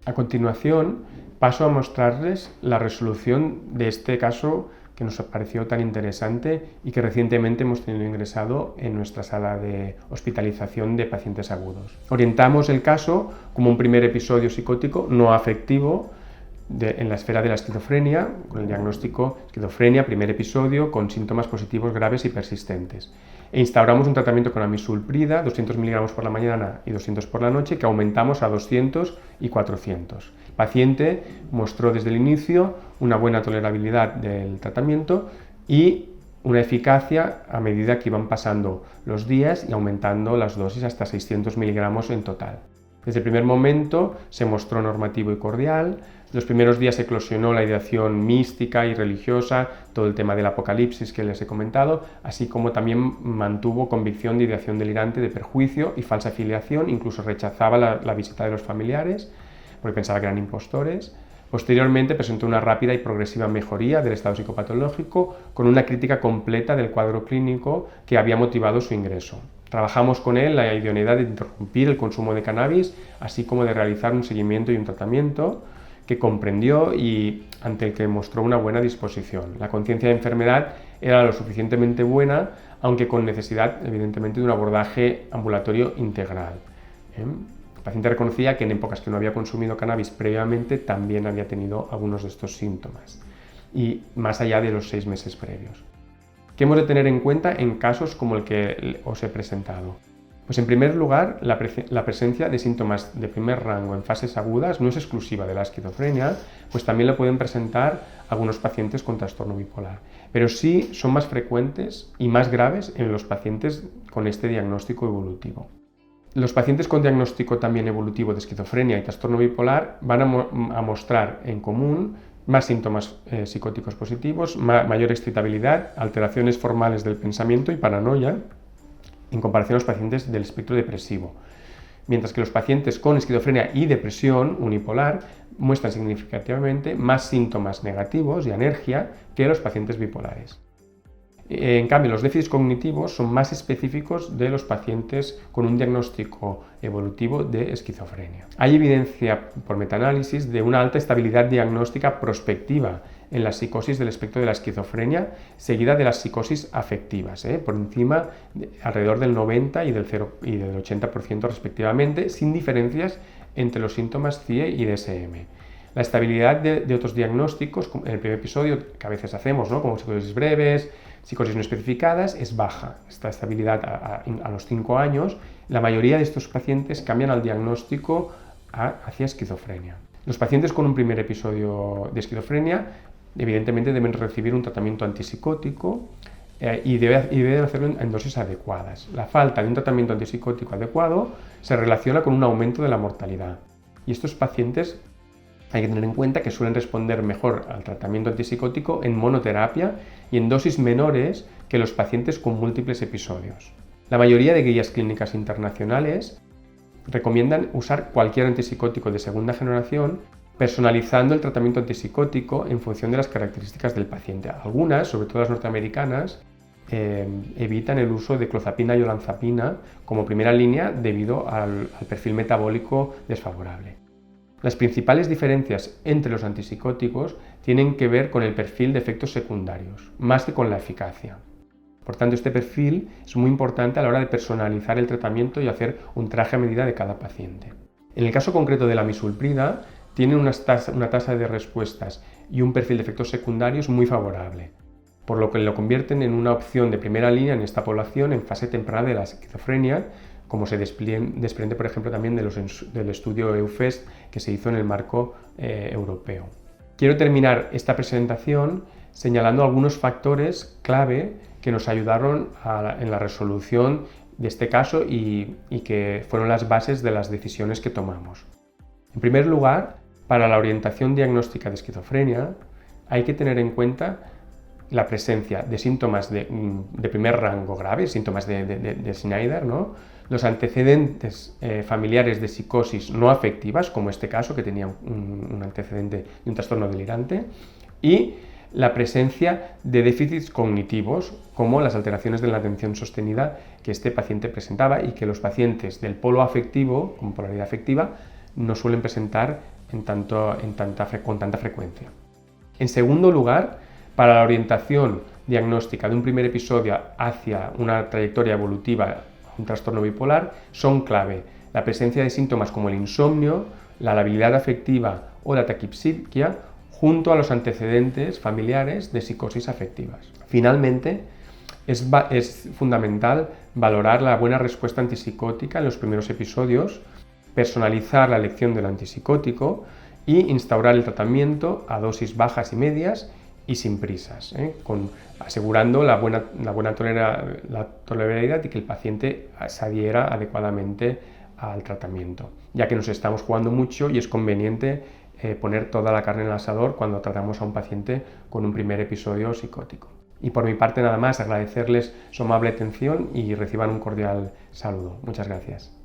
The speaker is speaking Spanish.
A continuación, paso a mostrarles la resolución de este caso que nos pareció tan interesante y que recientemente hemos tenido ingresado en nuestra sala de hospitalización de pacientes agudos. Orientamos el caso como un primer episodio psicótico no afectivo en la esfera de la esquizofrenia, con el diagnóstico esquizofrenia, primer episodio, con síntomas positivos graves y persistentes. E instauramos un tratamiento con amisulprida, 200 mg por la mañana y 200 por la noche, que aumentamos a 200 y 400. El paciente mostró desde el inicio una buena tolerabilidad del tratamiento y una eficacia a medida que iban pasando los días y aumentando las dosis hasta 600 mg en total. Desde el primer momento se mostró normativo y cordial. Los primeros días eclosionó la ideación mística y religiosa, todo el tema del apocalipsis que les he comentado, así como también mantuvo convicción de ideación delirante, de perjuicio y falsa filiación, incluso rechazaba la visita de los familiares porque pensaba que eran impostores. Posteriormente presentó una rápida y progresiva mejoría del estado psicopatológico con una crítica completa del cuadro clínico que había motivado su ingreso. Trabajamos con él la idoneidad de interrumpir el consumo de cannabis, así como de realizar un seguimiento y un tratamiento que comprendió y ante el que mostró una buena disposición. La conciencia de enfermedad era lo suficientemente buena, aunque con necesidad, evidentemente, de un abordaje ambulatorio integral. El paciente reconocía que en épocas que no había consumido cannabis previamente también había tenido algunos de estos síntomas, y más allá de los 6 meses previos. ¿Qué hemos de tener en cuenta en casos como el que os he presentado? Pues en primer lugar, la presencia de síntomas de primer rango en fases agudas no es exclusiva de la esquizofrenia, pues también lo pueden presentar algunos pacientes con trastorno bipolar, pero sí son más frecuentes y más graves en los pacientes con este diagnóstico evolutivo. Los pacientes con diagnóstico también evolutivo de esquizofrenia y trastorno bipolar van a mostrar en común más síntomas psicóticos positivos, mayor excitabilidad, alteraciones formales del pensamiento y paranoia, en comparación a los pacientes del espectro depresivo, mientras que los pacientes con esquizofrenia y depresión unipolar muestran significativamente más síntomas negativos y anergia que los pacientes bipolares. En cambio, los déficits cognitivos son más específicos de los pacientes con un diagnóstico evolutivo de esquizofrenia. Hay evidencia por metaanálisis de una alta estabilidad diagnóstica prospectiva en la psicosis del espectro de la esquizofrenia, seguida de las psicosis afectivas, por encima alrededor del 90 y del 80% respectivamente, sin diferencias entre los síntomas CIE y DSM. La estabilidad de otros diagnósticos, en el primer episodio que a veces hacemos, como psicosis breves, psicosis no especificadas, es baja. Esta estabilidad a los 5 años, la mayoría de estos pacientes cambian al diagnóstico hacia esquizofrenia. Los pacientes con un primer episodio de esquizofrenia evidentemente deben recibir un tratamiento antipsicótico y deben hacerlo en dosis adecuadas. La falta de un tratamiento antipsicótico adecuado se relaciona con un aumento de la mortalidad. Y estos pacientes hay que tener en cuenta que suelen responder mejor al tratamiento antipsicótico en monoterapia y en dosis menores que los pacientes con múltiples episodios. La mayoría de guías clínicas internacionales recomiendan usar cualquier antipsicótico de segunda generación, personalizando el tratamiento antipsicótico en función de las características del paciente. Algunas, sobre todo las norteamericanas, evitan el uso de clozapina y olanzapina como primera línea debido al perfil metabólico desfavorable. Las principales diferencias entre los antipsicóticos tienen que ver con el perfil de efectos secundarios, más que con la eficacia. Por tanto, este perfil es muy importante a la hora de personalizar el tratamiento y hacer un traje a medida de cada paciente. En el caso concreto de la amisulprida, tiene una tasa de respuestas y un perfil de efectos secundarios muy favorable, por lo que lo convierten en una opción de primera línea en esta población en fase temprana de la esquizofrenia, como se desprende, por ejemplo, también del estudio EUFEST que se hizo en el marco europeo. Quiero terminar esta presentación señalando algunos factores clave que nos ayudaron en la resolución de este caso y que fueron las bases de las decisiones que tomamos. En primer lugar, para la orientación diagnóstica de esquizofrenia hay que tener en cuenta la presencia de síntomas de primer rango grave, síntomas de Schneider, los antecedentes familiares de psicosis no afectivas, como este caso, que tenía un antecedente de un trastorno delirante, y la presencia de déficits cognitivos, como las alteraciones de la atención sostenida que este paciente presentaba y que los pacientes del polo afectivo, con polaridad afectiva, no suelen presentar con tanta frecuencia. En segundo lugar, para la orientación diagnóstica de un primer episodio hacia una trayectoria evolutiva, un trastorno bipolar, son clave la presencia de síntomas como el insomnio, la labilidad afectiva o la taquipsiquia, junto a los antecedentes familiares de psicosis afectivas. Finalmente, es fundamental valorar la buena respuesta antipsicótica en los primeros episodios, personalizar la elección del antipsicótico y instaurar el tratamiento a dosis bajas y medias y sin prisas, asegurando la buena tolerabilidad y que el paciente se adhiera adecuadamente al tratamiento, ya que nos estamos jugando mucho y es conveniente poner toda la carne en el asador cuando tratamos a un paciente con un primer episodio psicótico. Y por mi parte nada más, agradecerles su amable atención y reciban un cordial saludo. Muchas gracias.